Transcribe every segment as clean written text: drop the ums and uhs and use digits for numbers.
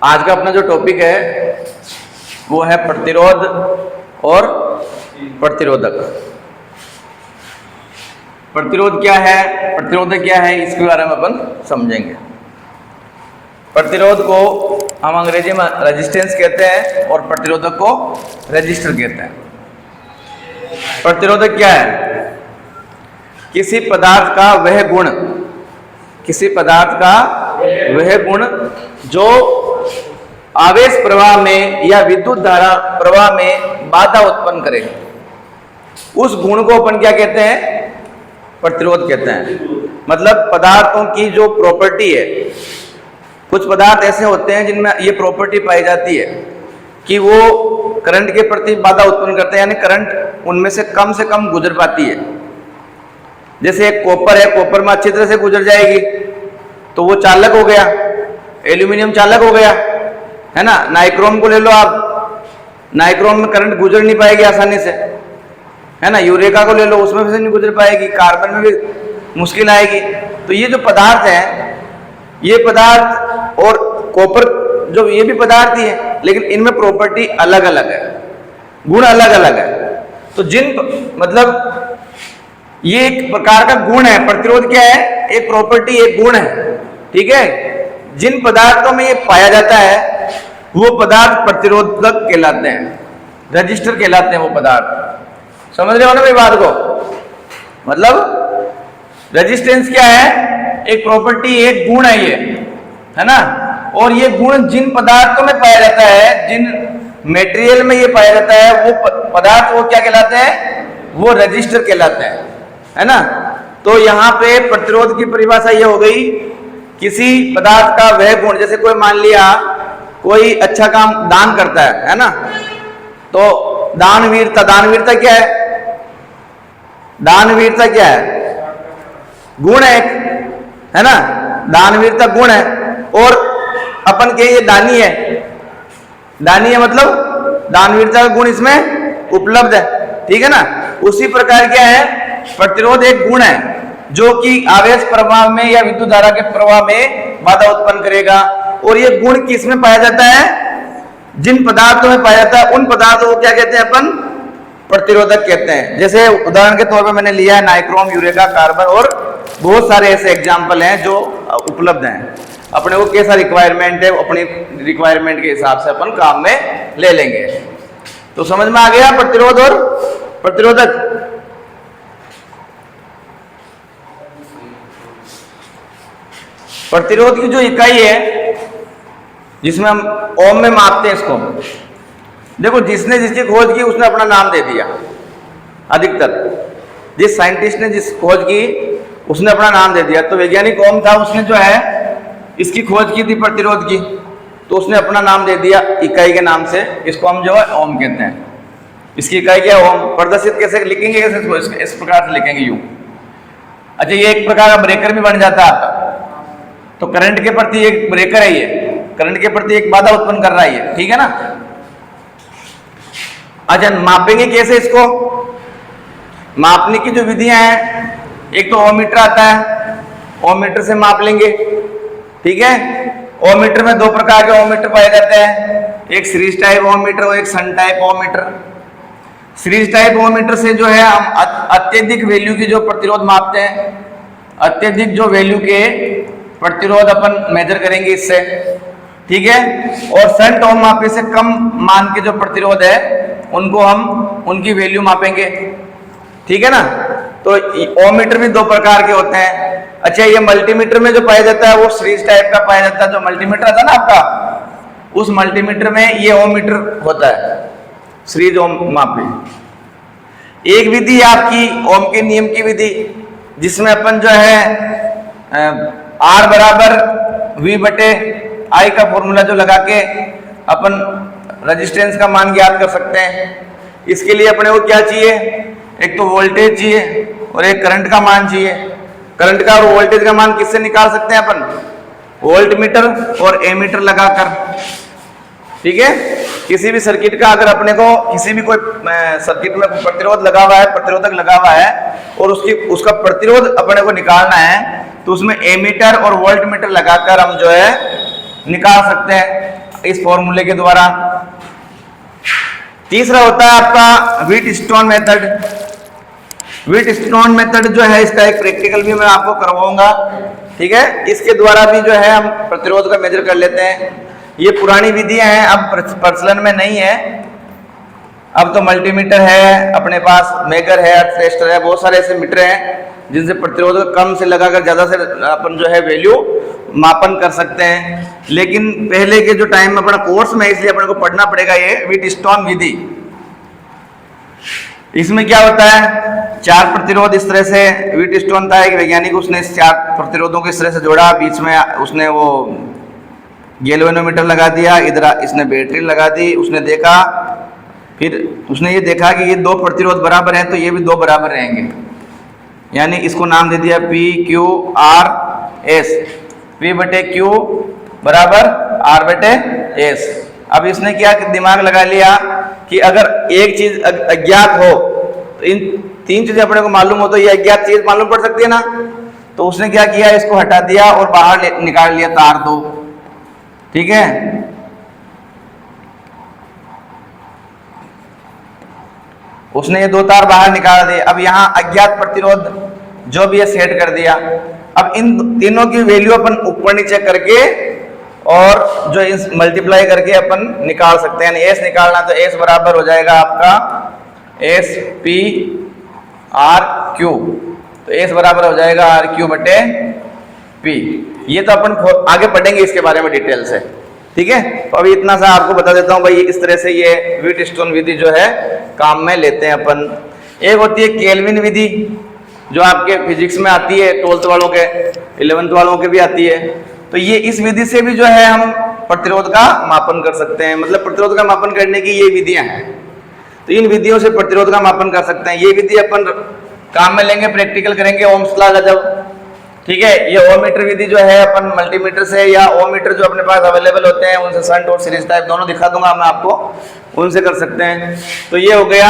आज का अपना जो टॉपिक है वो है प्रतिरोध और प्रतिरोधक। प्रतिरोध क्या है, प्रतिरोधक क्या है, इसके बारे में अपन समझेंगे। प्रतिरोध को हम अंग्रेजी में रेजिस्टेंस कहते हैं और प्रतिरोधक को रेजिस्टर कहते हैं। प्रतिरोधक क्या है? किसी पदार्थ का वह गुण, किसी पदार्थ का वह गुण जो आवेश प्रवाह में या विद्युत धारा प्रवाह में बाधा उत्पन्न करे, उस गुण को अपन क्या कहते हैं? प्रतिरोध कहते हैं। मतलब पदार्थों की जो प्रॉपर्टी है, कुछ पदार्थ ऐसे होते हैं जिनमें ये प्रॉपर्टी पाई जाती है कि वो करंट के प्रति बाधा उत्पन्न करते हैं, यानी करंट उनमें से कम गुजर पाती है। जैसे एक कॉपर है, कॉपर में अच्छी तरह से गुजर जाएगी तो वो चालक हो गया, एल्यूमिनियम चालक हो गया, है ना। नाइक्रोम को ले लो आप, नाइक्रोम में करंट गुजर नहीं पाएगी आसानी से, है ना। यूरेका को ले लो, उसमें से नहीं गुजर पाएगी, कार्बन में भी मुश्किल आएगी। तो ये जो पदार्थ हैं, ये पदार्थ और कॉपर जो ये भी पदार्थ ही है, लेकिन इनमें प्रॉपर्टी अलग अलग है, गुण अलग अलग है। तो मतलब ये एक प्रकार का गुण है। प्रतिरोध क्या है? एक प्रॉपर्टी, एक गुण है, ठीक है। जिन पदार्थों में ये पाया जाता है वो पदार्थ प्रतिरोधक कहलाते हैं, रजिस्टर कहलाते हैं वो पदार्थ। समझ रहे हो ना मेरी बात को? मतलब रेजिस्टेंस क्या है? एक प्रॉपर्टी, एक गुण है ये, है ना। और ये गुण जिन पदार्थों में पाया जाता है, जिन मेटेरियल में ये पाया जाता है, वो पदार्थ वो क्या कहलाते हैं? वो रजिस्टर कहलाते हैं, है ना। तो यहाँ पे प्रतिरोध की परिभाषा ये हो गई, किसी पदार्थ का वह गुण, जैसे कोई मान लिया कोई अच्छा काम दान करता है ना, तो दानवीरता, दानवीरता क्या है? दानवीरता क्या है? गुण है ना। दानवीरता गुण है। और अपन के ये दानी है, दानी है मतलब दानवीरता का गुण इसमें उपलब्ध है, ठीक है ना। उसी प्रकार क्या है? प्रतिरोध एक गुण है जो कि आवेश प्रवाह में या विद्युत धारा के प्रवाह में बाधा उत्पन्न करेगा। और ये गुण किस में पाया जाता है? जिन पदार्थों में पाया जाता है, उन पदार्थों को क्या कहते हैं अपन? प्रतिरोधक कहते हैं। जैसे उदाहरण के तौर पे मैंने लिया है नाइक्रोम, यूरेका, कार्बन, और बहुत सारे ऐसे एग्जाम्पल हैं जो उपलब्ध हैं। अपने को कैसा रिक्वायरमेंट है, अपनी रिक्वायरमेंट के हिसाब से अपन काम में ले लेंगे। तो समझ में आ गया प्रतिरोध और प्रतिरोधक। प्रतिरोध की जो इकाई है, जिसमें हम ओम में मापते हैं इसको, देखो जिसने जिसकी खोज की उसने अपना नाम दे दिया। अधिकतर जिस साइंटिस्ट ने जिस खोज की उसने अपना नाम दे दिया। तो वैज्ञानिक ओम था, उसने जो है इसकी खोज की थी प्रतिरोध की, तो उसने अपना नाम दे दिया इकाई के नाम से। इसको हम जो है ओम कहते हैं। इसकी इकाई क्या है? ओम। प्रदर्शित कैसे लिखेंगे? कैसे? इस प्रकार से लिखेंगे, यूं। अच्छा, ये एक प्रकार का ब्रेकर भी बन जाता है आपका। तो करंट के प्रति एक ब्रेकर है, ये करंट के प्रति एक बाधा उत्पन्न कर रहा है ये, ठीक है ना। अच्छा, मापेंगे कैसे इसको? मापने की जो विधियां हैं, एक तो ओमीटर आता है, ओमीटर से माप लेंगे, ठीक है। ओमीटर में दो प्रकार के ओमीटर पाए जाते हैं, एक सीरीज टाइप ओमीटर और एक शन टाइप ओमीटर। सीरीज टाइप ओमीटर से जो है हम अत्यधिक वैल्यू की जो प्रतिरोध मापते हैं, अत्यधिक जो वैल्यू के प्रतिरोध अपन मेजर करेंगे इससे, ठीक है। और शंट ओम मापे से कम मान के जो प्रतिरोध है उनको हम उनकी वैल्यू मापेंगे, ठीक है ना। तो ओमीटर भी दो प्रकार के होते हैं। अच्छा, ये मल्टीमीटर में जो पाया जाता है वो सीरीज टाइप का पाया जाता है। जो मल्टीमीटर आता है ना आपका, उस मल्टीमीटर में ये ओमीटर होता है, सीरीज ओम मापी। एक विधि आपकी ओम के नियम की विधि, जिसमें अपन जो है R बराबर V बटे I का फॉर्मूला जो लगा के अपन रेजिस्टेंस का मान ज्ञात कर सकते हैं। इसके लिए अपने को क्या चाहिए? एक तो वोल्टेज चाहिए और एक करंट का मान चाहिए। करंट का और वोल्टेज का मान किससे निकाल सकते हैं अपन? वोल्ट मीटर और एमीटर लगाकर, ठीक है। किसी भी सर्किट का अगर अपने को किसी भी कोई सर्किट में प्रतिरोध लगा हुआ है, प्रतिरोधक लगा हुआ है, और उसका प्रतिरोध अपने को निकालना है, तो उसमें एमीटर और वोल्ट मीटर लगाकर हम जो है निकाल सकते हैं। इस फॉर्मूले के द्वारा। तीसरा होता है आपका व्हीटस्टोन मेथड। व्हीटस्टोन मेथड जो है इसका एक प्रैक्टिकल भी मैं आपको करवाऊंगा, ठीक है। इसके द्वारा भी जो है हम प्रतिरोध का मेजर कर लेते हैं। ये पुरानी विधियां हैं, अब प्रचलन में नहीं है। अब तो मल्टीमीटर है अपने पास, मेगर है, थ्रेस्टर है, बहुत सारे ऐसे मीटर हैं जिनसे प्रतिरोध कम से लगाकर ज्यादा से अपन जो है वैल्यू मापन कर सकते हैं। लेकिन पहले के जो टाइम में अपना कोर्स में, इसलिए अपने को पढ़ना पड़ेगा ये व्हीटस्टोन विधि। इसमें क्या होता है, 4 प्रतिरोध इस तरह से, व्हीटस्टोन था एक वैज्ञानिक, उसने इस 4 प्रतिरोधों को इस तरह से जोड़ा, बीच में उसने वो गैल्वेनोमीटर लगा दिया, इधर इसने बैटरी लगा दी, उसने देखा, फिर उसने ये देखा कि ये 2 प्रतिरोध बराबर हैं तो ये भी 2 बराबर रहेंगे, यानी इसको नाम दे दिया P Q R S, P बटे क्यू बराबर आर बटे एस। अब इसने क्या दिमाग लगा लिया कि अगर एक चीज अज्ञात हो तो इन 3 चीजें अपने को मालूम हो तो ये अज्ञात चीज मालूम पड़ सकती है ना। तो उसने क्या किया, इसको हटा दिया और बाहर निकाल लिया तार 2, ठीक है। उसने ये 2 तार बाहर निकाल दिए। अब यहाँ अज्ञात प्रतिरोध जो भी है सेट कर दिया। अब इन तीनों की वैल्यू अपन ऊपर नीचे करके और जो इस मल्टीप्लाई करके अपन निकाल सकते हैं। एस निकालना तो एस बराबर हो जाएगा आपका एस पी आर क्यू, तो एस बराबर हो जाएगा आर क्यू बटे पी। ये तो अपन आगे पढ़ेंगे इसके बारे में डिटेल से, ठीक है। तो अभी इतना सा आपको बता देता हूँ भाई, इस तरह से ये व्हीटस्टोन विधि जो है काम में लेते हैं अपन। एक होती है केल्विन विधि, जो आपके फिजिक्स में आती है, 12th वालों के, 11th वालों के भी आती है। तो ये इस विधि से भी जो है हम प्रतिरोध का मापन कर सकते हैं, मतलब प्रतिरोध का मापन करने की ये विधियां हैं। तो इन विधियों से प्रतिरोध का मापन कर सकते हैं। ये विधि अपन काम में लेंगे, प्रैक्टिकल करेंगे ओम्स लॉ का जब, ठीक है। ये ओम मीटर विधि जो है अपन मल्टीमीटर से या ओम मीटर जो अपने पास अवेलेबल होते हैं उनसे, शंट और सीरीज टाइप दोनों दिखा दूंगा मैं आपको, उनसे कर सकते हैं। तो ये हो गया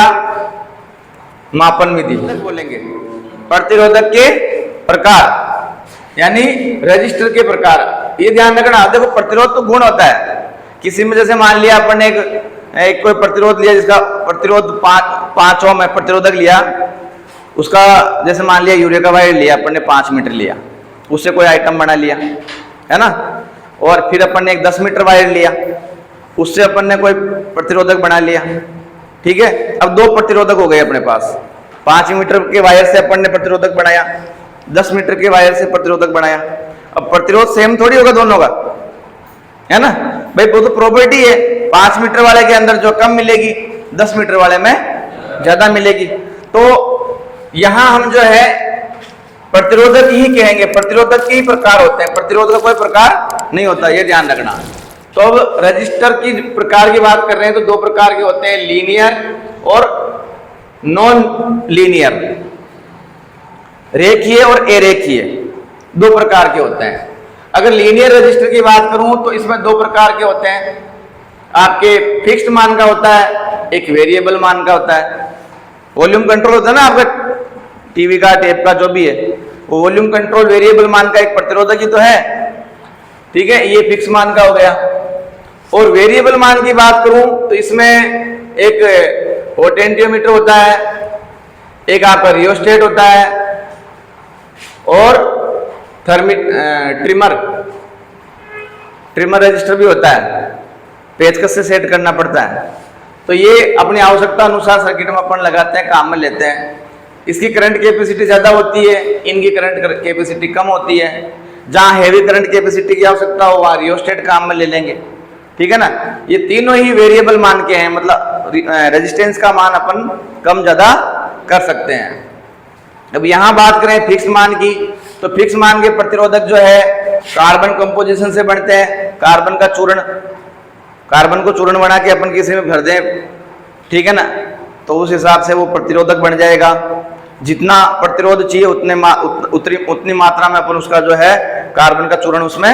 मापन विधि। बोलेंगे प्रतिरोधक के प्रकार, यानी रजिस्टर के प्रकार। ये ध्यान रखना, देखो प्रतिरोध तो गुण होता है किसी में। जैसे मान लिया अपन ने एक कोई प्रतिरोध लिया जिसका प्रतिरोध 5 ओम है, प्रतिरोधक लिया उसका, जैसे मान लिया यूरिया का वायर लिया अपन ने 5 मीटर लिया, उससे कोई आइटम बना लिया, है ना। और फिर अपन ने एक 10 मीटर वायर लिया, उससे अपन ने कोई प्रतिरोधक बना लिया, ठीक है। अब 2 प्रतिरोधक हो गए अपने पास। 5 मीटर के वायर से अपन ने प्रतिरोधक बनाया, 10 मीटर के वायर से प्रतिरोधक बनाया। अब प्रतिरोध सेम थोड़ी होगा दोनों का, है ना भाई, वो तो प्रॉपर्टी है। 5 मीटर वाले के अंदर जो कम मिलेगी 10 मीटर वाले में ज्यादा मिलेगी। तो यहां हम जो है प्रतिरोधक ही कहेंगे, प्रतिरोधक के ही प्रकार होते हैं, प्रतिरोध का कोई प्रकार नहीं होता, ये ध्यान रखना। तो अब रजिस्टर की प्रकार की बात कर रहे हैं तो 2 प्रकार के होते हैं, लीनियर और नॉन लीनियर, रेखीय और अरेखीय, 2 प्रकार के होते हैं। अगर लीनियर रजिस्टर की बात करूं तो इसमें 2 प्रकार के होते हैं। आपके फिक्स्ड मान का होता है, एक वेरिएबल मान का होता है। वॉल्यूम कंट्रोल होता है ना आपका टीवी का, टेप का, जो भी है, वो वॉल्यूम कंट्रोल वेरिएबल मान का एक प्रतिरोधक ही तो है, ठीक है। ये फिक्स मान का हो गया। और वेरिएबल मान की बात करूं तो इसमें एक पोटेंशियोमीटर होता है, एक आपका रियोस्टेट होता है और ट्रिमर रजिस्टर भी होता है, पेचकस से सेट करना पड़ता है। तो ये अपनी आवश्यकता अनुसार सर्किट में अपन लगाते हैं, काम में लेते हैं। इसकी करंट कैपेसिटी ज़्यादा होती है, इनकी करंट कैपेसिटी कम होती है। जहाँ हैवी करंट कैपेसिटी की आवश्यकता हो वहाँ रियोस्टेट काम में ले लेंगे, ठीक है ना। ये तीनों ही वेरिएबल मान के हैं, मतलब रेजिस्टेंस का मान अपन कम ज़्यादा कर सकते हैं। अब यहाँ बात करें फिक्स मान की, तो फिक्स मान के प्रतिरोधक जो है कार्बन कंपोजिशन से बनते हैं। कार्बन का चूर्ण, कार्बन को चूर्ण बना के अपन किसी में भर दें, ठीक है ना, तो उस हिसाब से वो प्रतिरोधक बन जाएगा। जितना प्रतिरोध चाहिए उतनी मात्रा में अपन उसका जो है कार्बन का चूर्ण उसमें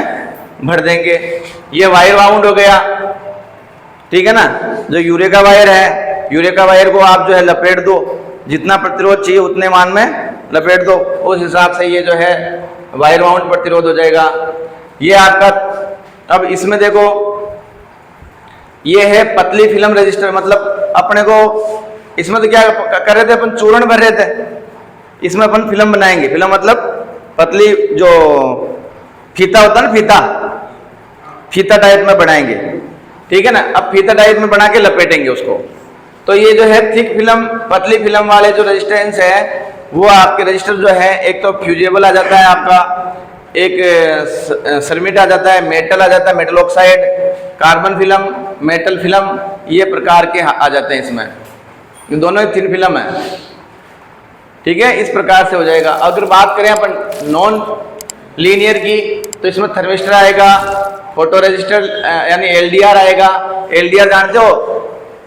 भर देंगे। ये वायर वाउंड हो गया, ठीक है ना। जो यूरिया का वायर है, यूरिया का वायर को आप जो है लपेट दो, जितना प्रतिरोध चाहिए उतने मान में लपेट दो, उस हिसाब से ये जो है वायर वाउंड प्रतिरोध हो जाएगा। ये आपका, अब इसमें देखो ये है पतली फिल्म रजिस्टर, मतलब अपने को इसमें तो क्या कर रहे थे अपन, चूर्ण भर रहे थे, इसमें अपन फिल्म बनाएंगे। फिल्म मतलब पतली जो फीता होता है ना, फीता, फीता टाइप में बनाएंगे, ठीक है ना। अब फीता टाइप में बना के लपेटेंगे उसको। तो ये जो है थिक फिल्म, पतली फिल्म वाले जो रेजिस्टेंस है, वो आपके रजिस्टर जो है, एक तो फ्यूजेबल आ जाता है आपका, एक सरमिट आ जाता है, मेटल आ जाता है, metal oxide, carbon film, metal film, ये प्रकार के आ जाते हैं इसमें। ये दोनों ही थिन फिल्म है, ठीक है। इस प्रकार से हो जाएगा। अगर बात करें अपन नॉन लीनियर की, तो इसमें थर्मिस्टर आएगा, फोटो रजिस्टर यानी एलडीआर आएगा। एलडीआर जानते हो,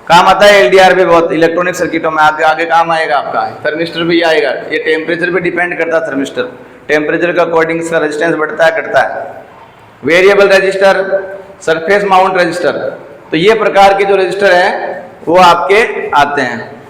काम आता है एलडीआर भी बहुत इलेक्ट्रॉनिक सर्किटों में, आगे आगे काम आएगा आपका। थर्मिस्टर भी आएगा, ये टेम्परेचर पे डिपेंड करता है। थर्मिस्टर टेम्परेचर का अकॉर्डिंग इसका रेजिस्टेंस बढ़ता है घटता है। Variable resistor, surface mount register, तो ये प्रकार के जो रजिस्टर हैं वो आपके आते हैं।